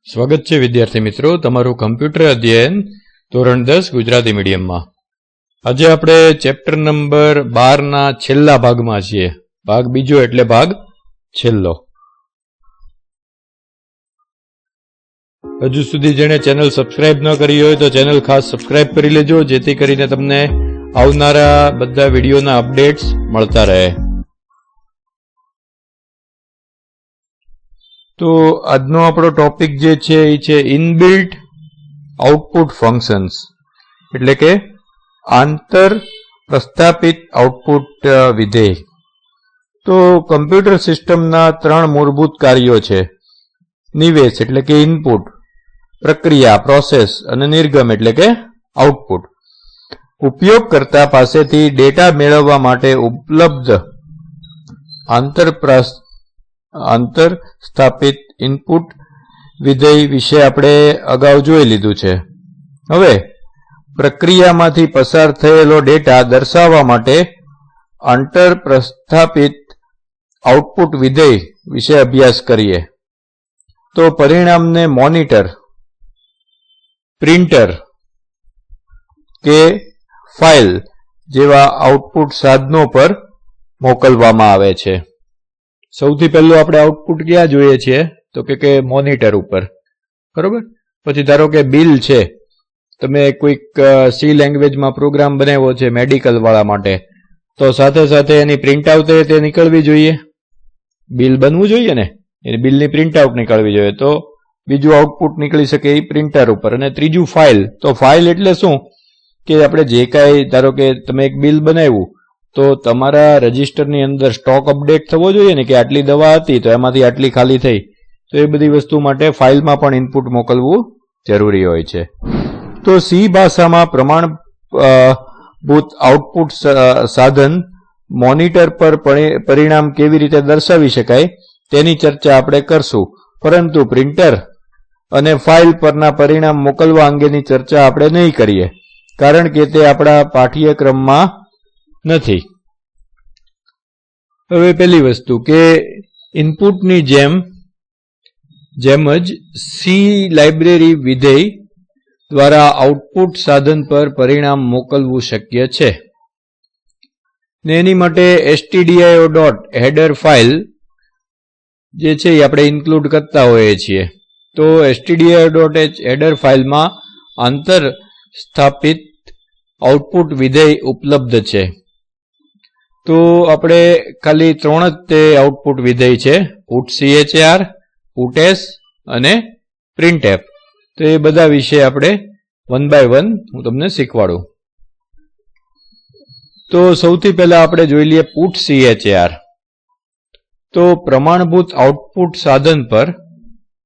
સ્વાગત છે વિદ્યાર્થી મિત્રો તમારું કમ્પ્યુટર અધ્યયન ધોરણ 10 ગુજરાતી મીડિયમમાં. આજે આપણે ચેપ્ટર નંબર 12 ના છેલ્લા ભાગમાં છીએ. ભાગ બીજો એટલે ભાગ છેલ્લો. હજુ સુધી જેણે ચેનલ સબસ્ક્રાઇબ ન કરી હોય તો ચેનલ ખાસ સબસ્ક્રાઇબ કરી લેજો, જેથી કરીને તમને આવનારા બધા વિડીયોના અપડેટ્સ મળતા રહે. તો આજનો આપણો ટોપિક જે છે એ છે ઇનબિલ્ટ આઉટપુટ ફંક્શન્સ, એટલે કે આંતર પ્રસ્થાપિત આઉટપુટ વિધેય. તો કમ્પ્યુટર સિસ્ટમના 3 મૂળભૂત કાર્યો છે: નિવેશ એટલે કે ઇનપુટ, પ્રક્રિયા પ્રોસેસ અને નિર્ગમ એટલે કે આઉટપુટ. ઉપયોગકર્તા પાસેથી ડેટા મેળવવા માટે ઉપલબ્ધ આંતર સ્થાપિત ઇનપુટ વિધેય વિશે આપણે અગાઉ જોઈ લીધું છે. હવે પ્રક્રિયામાંથી પસાર થયેલો ડેટા દર્શાવવા માટે આંતર પ્રસ્થાપિત આઉટપુટ વિધેય વિશે અભ્યાસ કરીએ. તો પરિણામને મોનિટર, પ્રિન્ટર કે ફાઇલ જેવા આઉટપુટ સાધનો પર મોકલવામાં આવે છે. સૌથી પહેલું આપણે આઉટપુટ ક્યાં જોઈએ છીએ તો કે મોનિટર ઉપર, બરોબર. પછી ધારો કે બિલ છે, તમે કોઈક સી લેંગ્વેજમાં પ્રોગ્રામ બનાવ્યો છે મેડિકલ વાળા માટે, તો સાથે સાથે એની પ્રિન્ટ આઉટ તે નીકળવી જોઈએ. બિલ બનવું જોઈએ ને, એની બિલની પ્રિન્ટ આઉટ નીકળવી જોઈએ. તો બીજું આઉટપુટ નીકળી શકે એ પ્રિન્ટર ઉપર. અને ત્રીજું ફાઇલ. તો ફાઇલ એટલે શું કે આપણે જે કાંઈ, ધારો કે તમે એક બિલ બનાવ્યું તો તમારા રજિસ્ટરની અંદર સ્ટોક અપડેટ થવો જોઈએ ને, કે આટલી દવા હતી તો એમાંથી આટલી ખાલી થઈ. તો એ બધી વસ્તુ માટે ફાઇલમાં પણ ઇનપુટ મોકલવું જરૂરી હોય છે. તો સી ભાષામાં પ્રમાણભૂત આઉટપુટ સાધન મોનિટર પર પરિણામ કેવી રીતે દર્શાવી શકાય તેની ચર્ચા આપણે કરશું. પરંતુ પ્રિન્ટર અને ફાઇલ પરના પરિણામ મોકલવા અંગેની ચર્ચા આપણે નહીં કરીએ, કારણ કે તે આપણા પાઠ્યક્રમમાં નથી. હવે પહેલી વસ્તુ કે ઇનપુટની જેમ જ સી લાઇબ્રેરી વિધેય દ્વારા આઉટપુટ સાધન પર પરિણામ મોકલવું શક્ય છે. ને એની માટે stdio.header ફાઇલ જે છે એ આપણે ઇન્ક્લુડ કરતા હોઈએ છીએ. તો stdio.header ફાઇલમાં આંતર સ્થાપિત આઉટપુટ વિધેય ઉપલબ્ધ છે. તો આપણે ખાલી 3 જ તે આઉટપુટ વિધેય છે: puts, puts અને printf. તો એ બધા વિશે આપણે 1 by 1 હું તમને શીખવાડું. તો સૌથી પહેલા આપણે જોઈ લઈએ puts. તો પ્રમાણભૂત આઉટપુટ સાધન પર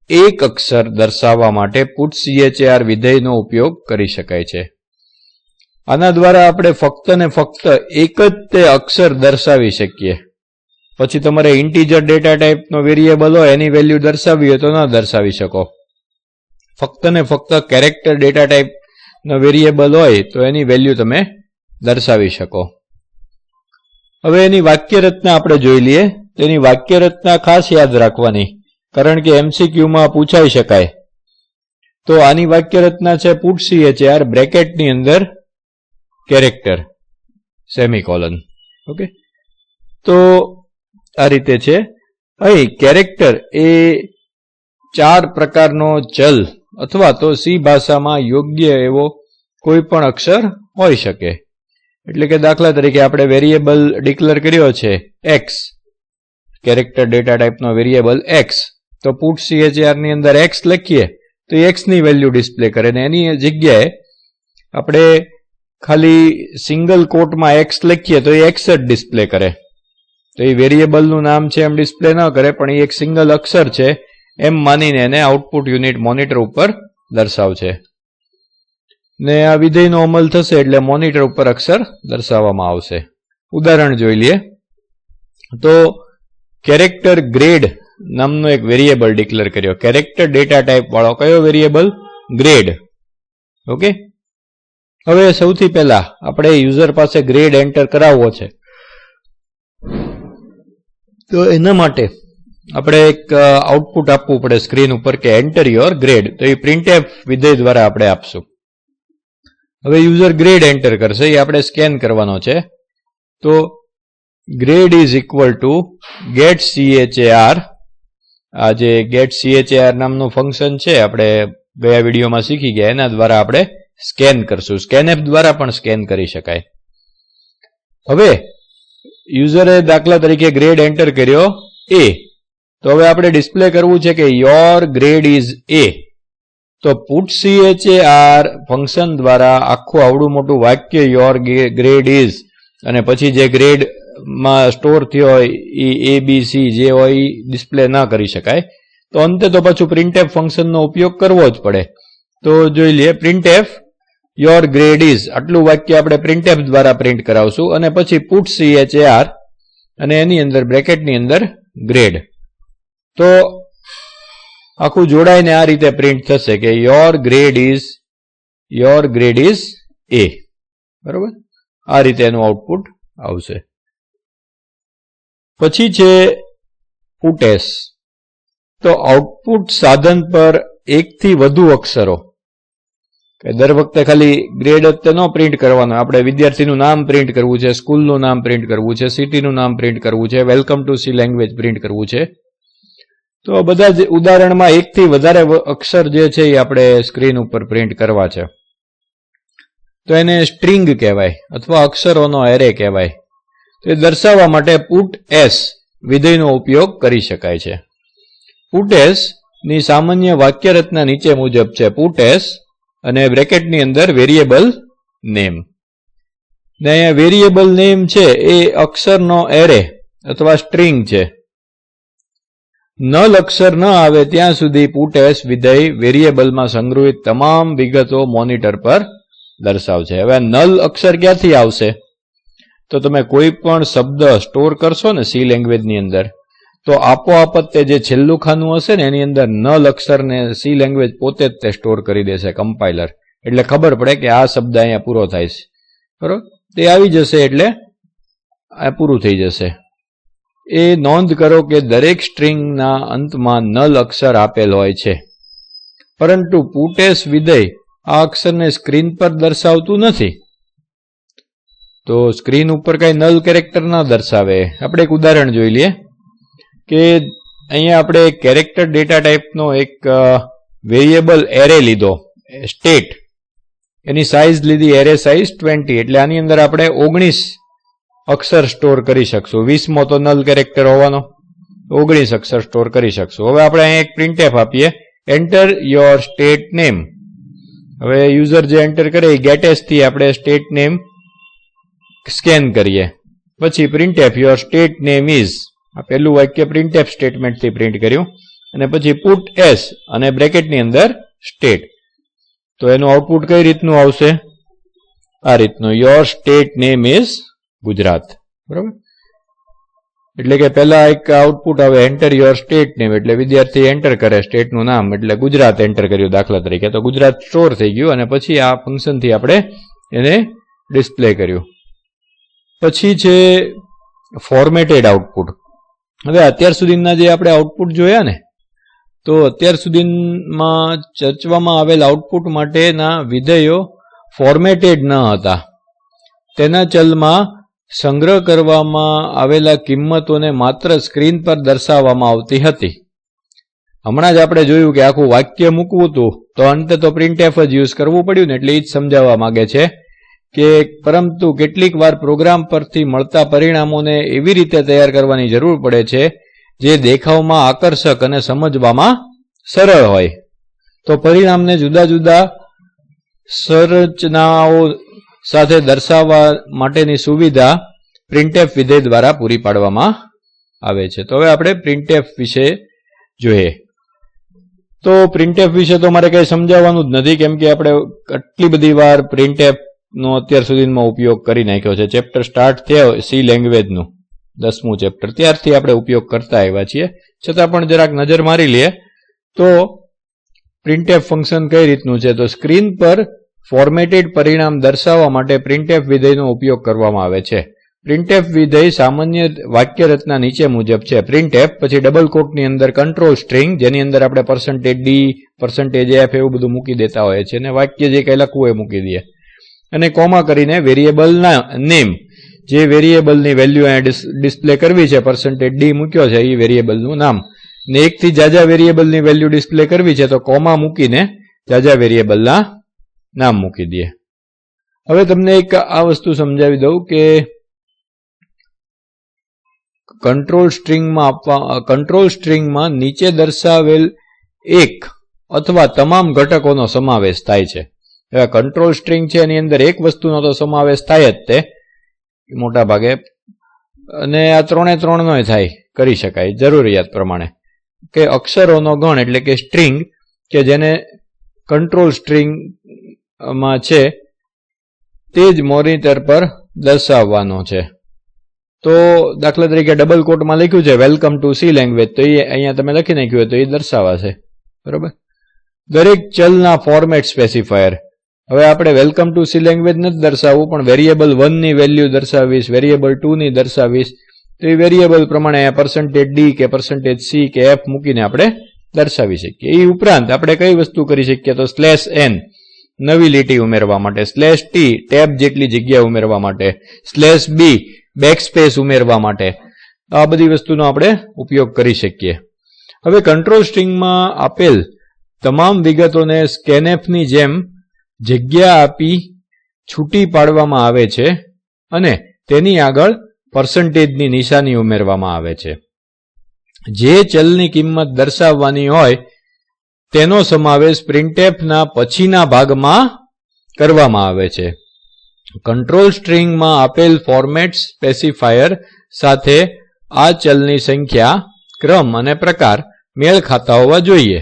એક અક્ષર દર્શાવવા માટે puts વિધેયનો ઉપયોગ કરી શકાય છે. આના દ્વારા આપણે ફક્ત ને ફક્ત એક જ તે અક્ષર દર્શાવી શકીએ. પછી તમારે ઇન્ટીજર ડેટા ટાઈપનો વેરિયેબલ હોય એની વેલ્યુ દર્શાવવી હોય તો ન દર્શાવી શકો. ફક્ત ને ફક્ત કેરેક્ટર ડેટા ટાઈપનો વેરિયેબલ હોય તો એની વેલ્યુ તમે દર્શાવી શકો. હવે એની વાક્યરચના આપણે જોઈ લઈએ. તેની વાક્યરચના ખાસ યાદ રાખવાની, કારણ કે એમસીક્યુમાં પૂછાઈ શકાય. તો આની વાક્યરચના છે puts બ્રેકેટની અંદર કેરેક્ટર સેમિકોલન. ઓકે, તો આ રીતે છે. અહીં કેરેક્ટર એ 4 પ્રકારનો ચલ અથવા તો સી ભાષામાં યોગ્ય એવો કોઈ પણ અક્ષર હોઈ શકે. એટલે કે દાખલા તરીકે આપણે વેરિયેબલ ડિક્લેર કર્યો છે x, કેરેક્ટર ડેટા ટાઈપનો વેરિયેબલ x. તો puts ની અંદર x લખીએ તો x ની વેલ્યુ ડિસ્પ્લે કરે, ને એની જગ્યાએ આપણે ખાલી સિંગલ કોટમાં x લખીએ તો એ x જ ડિસ્પ્લે કરે. તો એ વેરિયેબલનું નામ છે એમ ડિસ્પ્લે ન કરે, પણ એ એક સિંગલ અક્ષર છે એમ માનીને એને આઉટપુટ યુનિટ મોનિટર ઉપર દર્શાવશે. ને આ વિધેયનો અમલ થશે એટલે મોનિટર ઉપર અક્ષર દર્શાવવામાં આવશે. ઉદાહરણ જોઈ લઈએ. તો કેરેક્ટર ગ્રેડ નામનો એક વેરિયેબલ ડિક્લેર કર્યો. કેરેક્ટર ડેટા ટાઈપ વાળો કયો વેરિયેબલ? ગ્રેડ. ઓકે, હવે સૌથી પહેલા આપણે યુઝર પાસે ગ્રેડ એન્ટર કરાવવો છે. તો એના માટે આપણે એક આઉટપુટ આપવું પડે સ્ક્રીન ઉપર કે એન્ટર યોર ગ્રેડ, તો એ પ્રિન્ટએફ વિધેય દ્વારા આપણે આપશું. હવે યુઝર ગ્રેડ એન્ટર કરશે, એ આપણે સ્કેન કરવાનો છે. તો grade is equal to gate char. આ જે ગેટ char નામનું ફંક્શન છે આપણે ગયા વિડીયોમાં શીખી ગયા, એના દ્વારા આપણે સ્કેન કરશું. સ્કેનએફ દ્વારા પણ સ્કેન કરી શકાય. હવે યુઝરે દાખલા તરીકે ગ્રેડ એન્ટર કર્યો A, તો હવે આપણે ડિસ્પ્લે કરવું છે કે યોર ગ્રેડ ઇઝ A. તો પુટ char ફંક્શન દ્વારા આખું આવડું મોટું વાક્ય યોર ગ્રેડ ઇઝ અને પછી જે ગ્રેડમાં સ્ટોર થયો હોય એ ABC જે હોય એ ડિસ્પ્લે ના કરી શકાય. તો અંતે તો પાછું પ્રિન્ટએફ ફંક્શનનો ઉપયોગ કરવો જ પડે. તો જોઈ લઈએ, પ્રિન્ટએફ યોર ગ્રેડ ઇઝ આટલું વાક્ય આપણે પ્રિન્ટએફ દ્વારા પ્રિન્ટ કરાવશું અને પછી પુટ char અને એની અંદર બ્રેકેટની અંદર ગ્રેડ. તો આખું જોડાઈને આ રીતે પ્રિન્ટ થશે કે યોર ગ્રેડ ઇઝ A. બરોબર, આ રીતે એનું આઉટપુટ આવશે. પછી છે પુટેસ. તો આઉટપુટ સાધન પર એકથી વધુ અક્ષરો, કે દર વખતે ખાલી ગ્રેડ જ ન પ્રિન્ટ કરવાનો, આપણે વિદ્યાર્થીનું નામ પ્રિન્ટ કરવું છે, સ્કૂલનું નામ પ્રિન્ટ કરવું છે, સિટીનું નામ પ્રિન્ટ કરવું છે, welcome to C language print કરવું છે. તો બધા જ ઉદાહરણમાં એકથી વધારે અક્ષર જે છે એ આપણે સ્ક્રીન ઉપર પ્રિન્ટ કરવા છે. તો એને સ્ટ્રિંગ કહેવાય અથવા અક્ષરોનો એરે કહેવાય. તો એ દર્શાવવા માટે પુટ એસ વિધેયનો ઉપયોગ કરી શકાય છે. પુટ એસ ની સામાન્ય વાક્યરચના નીચે મુજબ છે. પુટ એસ અને બ્રેકેટની અંદર વેરિયેબલ નેમ. ને અહીંયા વેરિયેબલ નેમ છે એ અક્ષરનો એરે અથવા સ્ટ્રિંગ છે. નલ અક્ષર ન આવે ત્યાં સુધી પુટેસ વિધેય વેરિયેબલમાં સંગ્રહિત તમામ વિગતો મોનિટર પર દર્શાવશે. હવે નલ અક્ષર ક્યાંથી આવશે? તો તમે કોઈ પણ શબ્દ સ્ટોર કરશો ને સી લેંગ્વેજની અંદર, તો આપોઆપ તે જે છેલ્લું ખાનું હશે ને એની અંદર નલ અક્ષરને સી લેંગ્વેજ પોતે જ તે સ્ટોર કરી દેશે કમ્પાઇલર. એટલે ખબર પડે કે આ શબ્દ અહીંયા પૂરો થાય છે. બરોબર, તે આવી જશે એટલે આ પૂરું થઈ જશે. એ નોંધ કરો કે દરેક સ્ટ્રિંગના અંતમાં નલ અક્ષર આપેલ હોય છે, પરંતુ પુટેસ વિધેય આ અક્ષરને સ્ક્રીન પર દર્શાવતું નથી. તો સ્ક્રીન ઉપર કઈ નલ કેરેક્ટર ના દર્શાવે. આપણે એક ઉદાહરણ જોઈ લઈએ કે અહીંયા આપણે કેરેક્ટર ડેટા ટાઈપનો એક વેરિયેબલ એરે લીધો, સ્ટેટ. એની સાઇઝ લીધી એરે સાઇઝ 20, એટલે આની અંદર આપણે 19 અક્ષર સ્ટોર કરી શકશું. 20મો તો નલ કેરેક્ટર હોવાનો, 19 અક્ષર સ્ટોર કરી શકશું. હવે આપણે અહીંયા એક પ્રિન્ટએફ આપીએ, એન્ટર યોર સ્ટેટ નેમ. હવે યુઝર જે એન્ટર કરે એ ગેટેસ થી આપણે સ્ટેટ નેમ સ્કેન કરીએ. પછી printf your state name is, આ પહેલું વાક્ય પ્રિન્ટએફ સ્ટેટમેન્ટથી પ્રિન્ટ કર્યું, અને પછી પુટ એસ અને બ્રેકેટની અંદર સ્ટેટ. તો એનું આઉટપુટ કઈ રીતનું આવશે? આ રીતનું, your state name is Gujarat. બરાબર, એટલે કે પહેલા એક આઉટપુટ આવે એન્ટર યોર સ્ટેટ નેમ, એટલે વિદ્યાર્થી એન્ટર કરે સ્ટેટનું નામ, એટલે ગુજરાત એન્ટર કર્યું દાખલા તરીકે, તો ગુજરાત સ્ટોર થઈ ગયું અને પછી આ ફંક્શનથી આપણે એને ડિસ્પ્લે કર્યું. પછી છે ફોર્મેટેડ આઉટપુટ. હવે અત્યાર સુધીના જે આપણે આઉટપુટ જોયા ને, તો અત્યાર સુધીમાં ચર્ચવામાં આવેલ આઉટપુટ માટેના વિધેયો ફોર્મેટેડ ન હતા. તેના ચલમાં સંગ્રહ કરવામાં આવેલા કિંમતોને માત્ર સ્ક્રીન પર દર્શાવવામાં આવતી હતી. હમણાં જ આપણે જોયું કે આખું વાક્ય મૂકવું હતું તો અંતે તો પ્રિન્ટએફ જ યુઝ કરવું પડ્યું ને, એટલે એ જ સમજાવવા માંગે છે કે પરંતુ કેટલીક વાર પ્રોગ્રામ પરથી મળતા પરિણામોને એવી રીતે તૈયાર કરવાની જરૂર પડે છે જે દેખાવમાં આકર્ષક અને સમજવામાં સરળ હોય. તો પરિણામને જુદા જુદા સંરચનાઓ સાથે દર્શાવવા માટેની સુવિધા પ્રિન્ટએફ વિધેય દ્વારા પૂરી પાડવામાં આવે છે. તો હવે આપણે પ્રિન્ટએફ વિશે જોઈએ. તો પ્રિન્ટએફ વિશે તો મારે કંઈ સમજાવવાનું જ નથી, કેમ કે આપણે આટલી બધી વાર પ્રિન્ટએફ નો અત્યાર સુધીમાં ઉપયોગ કરી નાખ્યો છે. ચેપ્ટર સ્ટાર્ટ થયો સી લેંગ્વેજનું 10મું ચેપ્ટર, ત્યારથી આપણે ઉપયોગ કરતા આવ્યા છીએ. છતાં પણ જરાક નજર મારી લઈએ તો પ્રિન્ટએફ ફંક્શન કઈ રીતનું છે. તો સ્ક્રીન પર ફોર્મેટેડ પરિણામ દર્શાવવા માટે પ્રિન્ટએફ વિધેયનો ઉપયોગ કરવામાં આવે છે. પ્રિન્ટએફ વિધેય સામાન્ય વાક્ય રચના નીચે મુજબ છે. પ્રિન્ટએફ પછી ડબલ કોટની અંદર કંટ્રોલ સ્ટ્રિંગ, જેની અંદર આપણે %d, %f એવું બધું મૂકી દેતા હોય છે, અને વાક્ય જે કંઈ લખવું એ મૂકી દઈએ, અને કોમા કરીને વેરિયેબલના નેમ, જે વેરિયેબલની વેલ્યુ અહીંયા ડિસ્પ્લે કરવી છે, %d મૂક્યો છે એ વેરિયેબલનું નામ, ને એકથી જાજા વેરિયેબલની વેલ્યુ ડિસ્પ્લે કરવી છે તો કોમા મૂકીને જાજા વેરિયેબલના નામ મૂકી દઈએ. હવે તમને એક આ વસ્તુ સમજાવી દઉં કે કંટ્રોલ સ્ટ્રિંગમાં નીચે દર્શાવેલ એક અથવા તમામ ઘટકોનો સમાવેશ થાય છે. હવે કંટ્રોલ સ્ટ્રિંગ છે એની અંદર એક વસ્તુનો તો સમાવેશ થાય જ તે મોટા ભાગે, અને આ ત્રણેય થાય, કરી શકાય જરૂરિયાત પ્રમાણે, કે અક્ષરોનો ગણ એટલે કે સ્ટ્રિંગ કે જેને કંટ્રોલ સ્ટ્રિંગમાં છે તે જ મોનિટર પર દર્શાવવાનો છે. તો દાખલા તરીકે ડબલ કોટમાં લખ્યું છે વેલકમ ટુ સી લેંગ્વેજ, તો એ અહીંયા તમે લખી નાખ્યું હોય તો એ દર્શાવાશે. બરોબર. દરેક ચલના ફોર્મેટ સ્પેસિફાયર, હવે આપણે વેલકમ ટુ સી લેંગ્વેજ નથી દર્શાવવું, પણ વેરિયેબલ 1 ની વેલ્યુ દર્શાવીશ, વેરિયેબલ 2 ની દર્શાવીશ, તો એ વેરિયેબલ પ્રમાણે %d કે %c કે f મૂકીને આપણે દર્શાવી શકીએ. એ ઉપરાંત આપણે કઈ વસ્તુ કરી શકીએ તો /n નવી લીટી ઉમેરવા માટે, /t ટેબ જેટલી જગ્યા ઉમેરવા માટે, /b બેકસ્પેસ ઉમેરવા માટે, આ બધી વસ્તુનો આપણે ઉપયોગ કરી શકીએ. હવે કંટ્રોલ સ્ટ્રિંગમાં આપેલ તમામ વિગતોને સ્કેનએફની જેમ જગ્યા આપી છૂટી પાડવામાં આવે છે અને તેની આગળ %ની નિશાની ઉમેરવામાં આવે છે. જે ચલની કિંમત દર્શાવવાની હોય તેનો સમાવેશ પ્રિન્ટએફના પછીના ભાગમાં કરવામાં આવે છે. કંટ્રોલ સ્ટ્રિંગમાં આપેલ ફોર્મેટ સ્પેસિફાયર સાથે આ ચલની સંખ્યા, ક્રમ અને પ્રકાર મેળ ખાતા હોવા જોઈએ.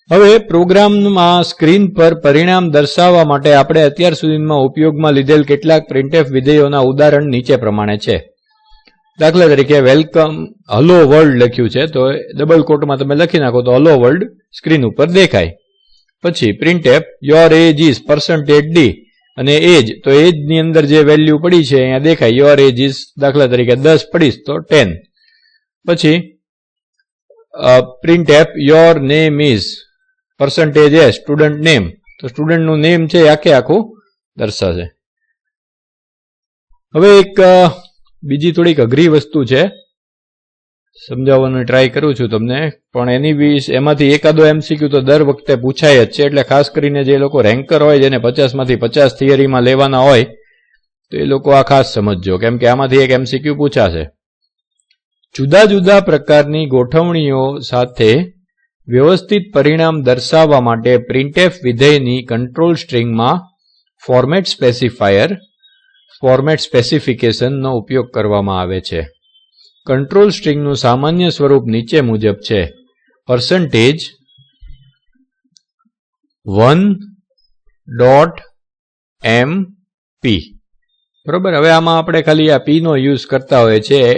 હવે પ્રોગ્રામમાં સ્ક્રીન પર પરિણામ દર્શાવવા માટે આપણે અત્યાર સુધીમાં ઉપયોગમાં લીધેલ કેટલાક પ્રિન્ટએફ વિધેયોના ઉદાહરણ નીચે પ્રમાણે છે. દાખલા તરીકે વેલકમ હલો વર્લ્ડ લખ્યું છે તો ડબલ કોટમાં તમે લખી નાખો તો હલો વર્લ્ડ સ્ક્રીન ઉપર દેખાય. પછી printf your age is %d, અને એજ તો એજ ની અંદર જે વેલ્યુ પડી છે અહીંયા દેખાય, યોર એજ ઇઝ દાખલા તરીકે 10 પડીશ તો 10. પછી printf your name is %s student name, તો સ્ટુડન્ટનું નેમ છે આખું દર્શાવશે. હવે એક બીજી થોડીક અઘરી વસ્તુ છે, સમજાવવાનું ટ્રાય કરું છું તમને, પણ એમાંથી એકાદો MCQ તો દર વખતે પૂછાય જ છે, એટલે ખાસ કરીને જે લોકો રેન્કર હોય જેને 50 માંથી 50 થિયરીમાં લેવાના હોય તો એ લોકો આ ખાસ સમજજો, કેમ કે આમાંથી એક MCQ પૂછાશે. જુદા જુદા પ્રકારની ગોઠવણીઓ સાથે વ્યવસ્થિત પરિણામ દર્શાવવા માટે પ્રિન્ટએફ વિધેયની કંટ્રોલ સ્ટ્રિંગમાં ફોર્મેટ સ્પેસિફિકેશનનો ઉપયોગ કરવામાં આવે છે. કંટ્રોલ સ્ટ્રિંગનું સામાન્ય સ્વરૂપ નીચે મુજબ છે: %1.mp. બરોબર. હવે આમાં આપણે ખાલી આ p નો યુઝ કરતા હોઈએ છીએ,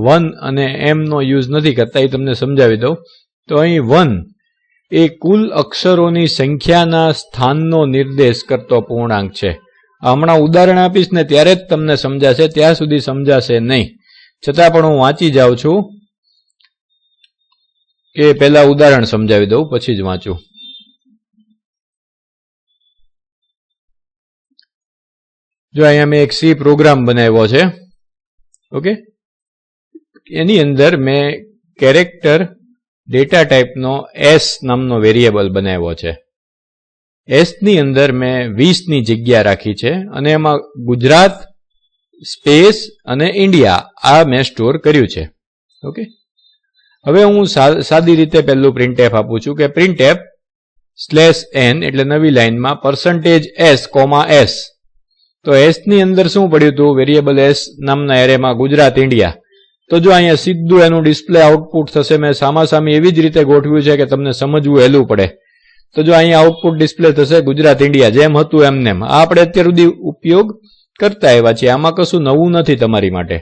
1 અને m નો યુઝ નથી કરતા, એ તમને સમજાવી દઉં. તો અહીં 1 એ કુલ અક્ષરોની સંખ્યાના સ્થાનનો નિર્દેશ કરતો પૂર્ણાંક છે. હમણાં ઉદાહરણ આપીશ ને ત્યારે જ તમને સમજાશે, ત્યાં સુધી સમજાશે નહીં. છતાં પણ હું વાંચી જાઉં છું કે પહેલા ઉદાહરણ સમજાવી દઉં પછી જ વાંચું. જો અહીંયા મેં એક સી પ્રોગ્રામ બનાવ્યો છે. ઓકે, એની અંદર મેં કેરેક્ટર ડેટા ટાઈપનો s નામનો વેરિયેબલ બનાવ્યો છે. s ની અંદર મેં 20 ની જગ્યા રાખી છે અને એમાં ગુજરાત સ્પેસ અને ઇન્ડિયા આ મેં સ્ટોર કર્યું છે. ઓકે, હવે હું સાદી રીતે પહેલું પ્રિન્ટએફ આપું છું કે પ્રિન્ટએફ /n એટલે નવી લાઈનમાં %s, તો s ની અંદર શું પડ્યું હતું, વેરિયેબલ s નામના એરેમાં ગુજરાત ઇન્ડિયા. તો જો અહીંયા સીધું એનું ડિસ્પ્લે આઉટપુટ થશે, મેં સામાસામી એવી જ રીતે ગોઠવ્યું છે કે તમને સમજવું હેલું પડે. તો જો અહીંયા આઉટપુટ ડિસ્પ્લે થશે ગુજરાત ઇન્ડિયા, જેમ હતું એમને. આ આપણે અત્યાર સુધી ઉપયોગ કરતા આવ્યા છીએ, આમાં કશું નવું નથી તમારી માટે.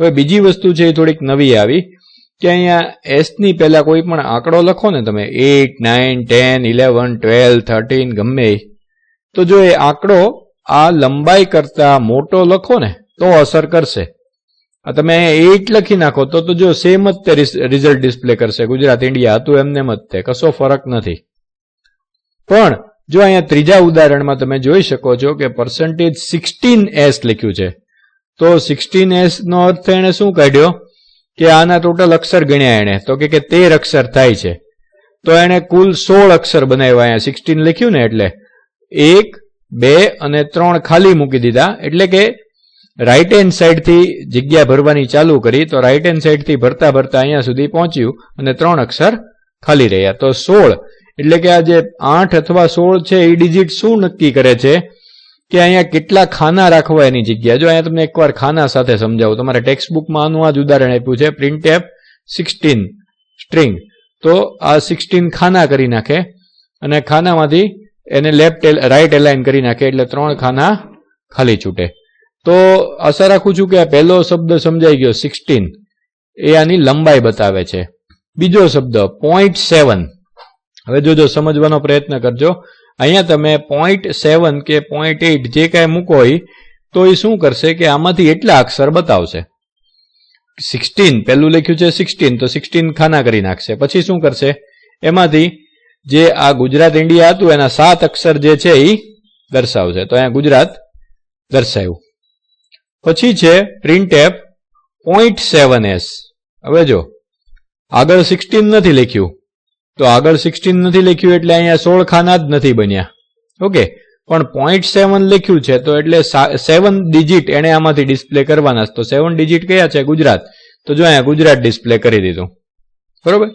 હવે બીજી વસ્તુ છે એ થોડીક નવી આવી કે અહીંયા s ની પહેલા કોઈ પણ આંકડો લખો ને તમે, 8, 9, 10, 11, 12, 13 ગમે, તો જો એ આંકડો આ લંબાઈ કરતા મોટો લખો ને તો અસર કરશે. આ તમે 8 લખી નાખો તો જો સેમ જ તે રિઝલ્ટ ડિસ્પ્લે કરશે. ગુજરાત ઇન્ડિયા હતું એમને જ તે, કશો ફરક નથી. પણ જો અહીંયા ત્રીજા ઉદાહરણમાં તમે જોઈ શકો છો કે %16s લખ્યું છે, તો 16s નો અર્થ એને શું કાઢ્યો કે આના ટોટલ અક્ષર ગણ્યા એને, તો કે 13 અક્ષર થાય છે. તો એને કુલ 16 અક્ષર બનાવ્યા. અહીંયા 16 લખ્યું ને એટલે 1, 2 અને 3 ખાલી મૂકી દીધા. એટલે કે રાઈટ હેન્ડ સાઈડ થી જગ્યા ભરવાની ચાલુ કરી, તો રાઈટ હેન્ડ સાઈડ થી ભરતા ભરતા અહીંયા સુધી પહોંચ્યું અને 3 અક્ષર ખાલી રહ્યા. તો 16 એટલે કે આ જે 8 અથવા 16 છે એ ડિજિટ શું નક્કી કરે છે કે અહીંયા કેટલા ખાના રાખવા એની જગ્યા. જો અહીંયા તમને એકવાર ખાના સાથે સમજાવું. તમારા ટેક્સ્ટ બુકમાં આનું આ જ ઉદાહરણ આપ્યું છે, printf 16 સ્ટ્રિંગ. તો આ 16 ખાના કરી નાખે અને ખાનામાંથી એને લેફ્ટ રાઈટ એલાઇન કરી નાખે એટલે 3 ખાના ખાલી છૂટે. તો આશા રાખું છું કે આ પહેલો શબ્દ સમજાઈ ગયો 16, એ આની લંબાઈ બતાવે છે. બીજો શબ્દ 0.7. હવે જોજો, સમજવાનો પ્રયત્ન કરજો. અહીંયા તમે 0.7 કે 0.8 જે કાંઈ મૂકો તો એ શું કરશે કે આમાંથી એટલા અક્ષર બતાવશે. 16 પહેલું લખ્યું છે 16, તો 16 ખાના કરી નાખશે. પછી શું કરશે, એમાંથી જે આ ગુજરાત ઇન્ડિયા હતું એના 7 અક્ષર જે છે એ દર્શાવશે. તો અહીંયા ગુજરાત દર્શાવ્યું. પછી છે printf 0.7s. હવે જો આગળ 16 નથી લખ્યું, તો આગળ 16 નથી લખ્યું એટલે અહીંયા 16 ખાના જ નથી બન્યા. ઓકે, પણ 0.7 લખ્યું છે તો એટલે 7 ડિજિટ એને આમાંથી ડિસ્પ્લે કરવાના. તો 7 ડિજિટ કયા છે? ગુજરાત. તો જો અહીંયા ગુજરાત ડિસ્પ્લે કરી દીધું. બરોબર.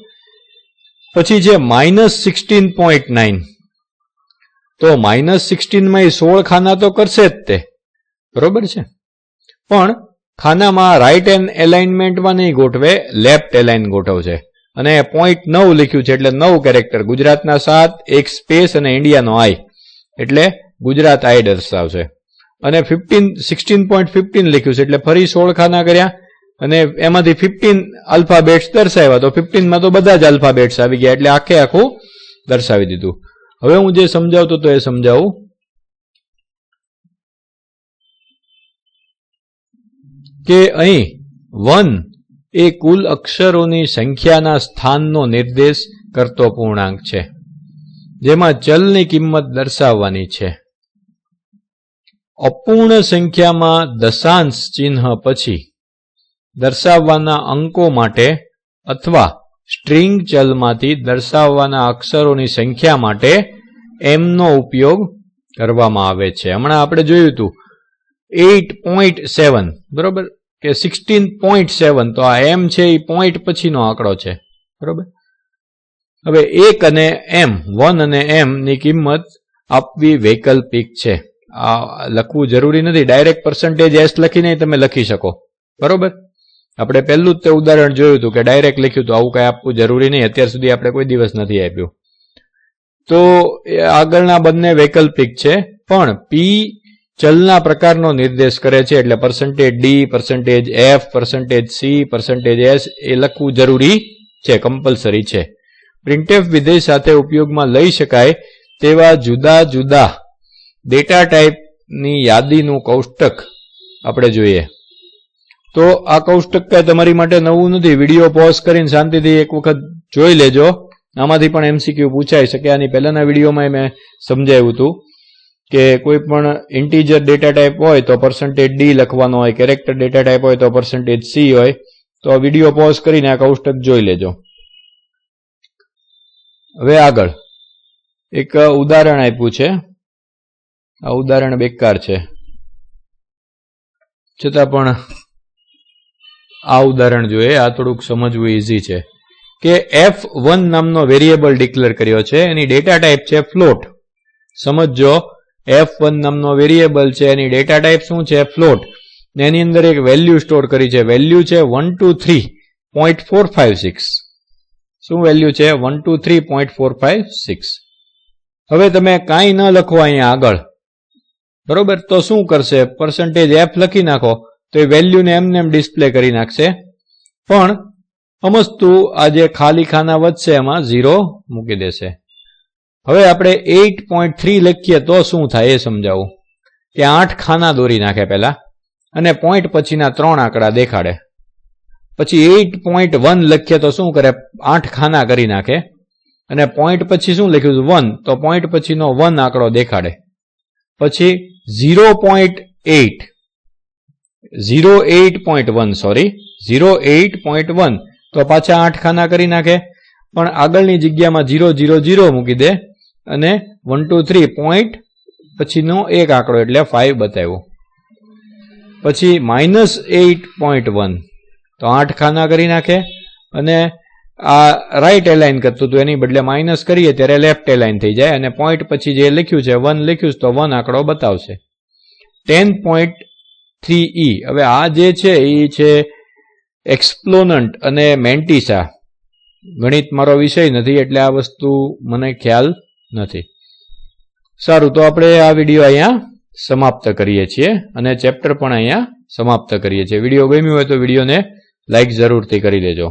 પછી છે -16.9. તો -16 માં 16 ખાના તો કરશે જ તે, બરોબર છે. પણ ખાનામાં રાઈટ હેન્ડ એલાઇનમેન્ટમાં નહીં ગોઠવે, લેફ્ટ એલાઇન ગોઠવશે. અને 0.9 લખ્યું છે એટલે 9 કેરેક્ટર, ગુજરાતના 7, એક સ્પેસ અને ઇન્ડિયાનો આઈ, એટલે ગુજરાત આઈ દર્શાવશે. અને 16.15 લખ્યું છે એટલે ફરી 16 ખાના કર્યા અને એમાંથી 15 આલ્ફાબેટ્સ દર્શાવ્યા. તો 15 માં તો બધા જ આલ્ફાબેટ્સ આવી ગયા એટલે આખે આખું દર્શાવી દીધું. હવે હું જે સમજાવતો તો એ સમજાવું કે અહીં 1 એ કુલ અક્ષરોની સંખ્યાના સ્થાનનો નિર્દેશ કરતો પૂર્ણાંક છે, જેમાં ચલની કિંમત દર્શાવવાની છે. અપૂર્ણ સંખ્યામાં દશાંશ ચિહ્ન પછી દર્શાવવાના અંકો માટે અથવા સ્ટ્રિંગ ચલમાંથી દર્શાવવાના અક્ષરોની સંખ્યા માટે એમનો ઉપયોગ કરવામાં આવે છે. હમણાં આપણે જોયું હતું 8.7, બરોબર, કે 16.7. તો આ એમ છે એ પોઈન્ટ પછીનો આંકડો છે, બરોબર. હવે 1 અને m, 1 અને m ની કિંમત આપવી વૈકલ્પિક છે. આ લખવું જરૂરી નથી, ડાયરેક્ટ %s લખીને તમે લખી શકો, બરોબર. આપણે પહેલું જ તે ઉદાહરણ જોયું હતું કે ડાયરેક્ટ લખ્યું હતું, આવું કઈ આપવું જરૂરી નહીં. અત્યાર સુધી આપણે કોઈ દિવસ નથી આપ્યું. તો આગળના બંને વૈકલ્પિક છે, પણ p ચલના પ્રકારનો નિર્દેશ કરે છે એટલે %d, %f, %c, %s એ લખવું જરૂરી છે, કમ્પલસરી છે. પ્રિન્ટફ વિધેય સાથે ઉપયોગમાં લઈ શકાય તેવા જુદા જુદા ડેટા ટાઈપની યાદીનું કોષ્ટક આપણે જોઈએ. તો આ કોષ્ટક કઈ તમારી માટે નવું નથી. વિડીયો પોઝ કરીને શાંતિથી એક વખત જોઈ લેજો. આમાંથી પણ MCQ પૂછાઈ શકે. આની પહેલાના વિડીયોમાં મેં સમજાવ્યું હતું કે કોઈ પણ ઇન્ટીજર ડેટા ટાઈપ હોય તો %d લખવાનો હોય, કેરેક્ટર ડેટા ટાઈપ હોય તો %c હોય. તો આ વિડીયો પોઝ કરીને આ કોષ્ટક જોઈ લેજો. હવે આગળ એક ઉદાહરણ આપ્યું છે. આ ઉદાહરણ બેકાર છે, છતાં પણ આ ઉદાહરણ જોઈએ. આ થોડુંક સમજવું ઈઝી છે કે f1 નામનો વેરિયેબલ ડિક્લેર કર્યો છે, એની ડેટા ટાઈપ છે ફ્લોટ. સમજો, f1 નામનો વેરિયેબલ છે, એની ડેટા ટાઈપ શું છે? ફ્લોટ. ને એની અંદર એક વેલ્યુ સ્ટોર કરી છે. વેલ્યુ છે 123.456. શું વેલ્યુ છે? 123.456. હવે તમે કાંઈ ન લખો અહીંયા આગળ, બરોબર, તો શું કરશે? %f લખી નાખો તો એ વેલ્યુને એમને ડિસ્પ્લે કરી નાખશે. પણ સમજતું આ જે ખાલી ખાના વધશે એમાં 0 મૂકી દેશે. હવે આપણે 8.3 લખીએ તો શું થાય એ સમજાવું કે 8 ખાના દોરી નાખે પહેલા. અને પોઈન્ટ પછીના 3 આંકડા દેખાડે. પછી 8.1 લખીએ તો શું કરે? 8 ખાના કરી નાખે. અને પોઈન્ટ પછી શું લખ્યું છે? 1, તો પોઈન્ટ પછીનો 1 આંકડો દેખાડે. પછી 08.1 તો પાછા 8 ખાના કરી નાખે, પણ આગળની જગ્યામાં 000 મૂકી દે અને 1 2 3 પોઈન્ટ પછીનો એક આંકડો એટલે 5 બતાવ્યો. પછી -8.1 તો 8 ખાના કરી નાખે અને આ રાઈટ એલાઇન કરતું હતું, એની બદલે માઇનસ કરીએ ત્યારે લેફ્ટ એલાઇન થઈ જાય અને પોઈન્ટ પછી જે લખ્યું છે 1 લખ્યું છે તો 1 આંકડો બતાવશે. 10.3e હવે આ જે છે એ છે એક્સપ્લોનન્ટ અને મેન્ટિસા. ગણિત મારો વિષય નથી એટલે આ વસ્તુ મને ખ્યાલ નથી. સારું, તો આપણે આ વિડીયો અહીંયા સમાપ્ત કરીએ છીએ અને ચેપ્ટર પણ અહીંયા સમાપ્ત કરીએ છીએ. વિડીયો ગમ્યો હોય તો વિડીયોને લાઈક જરૂરથી કરી દેજો.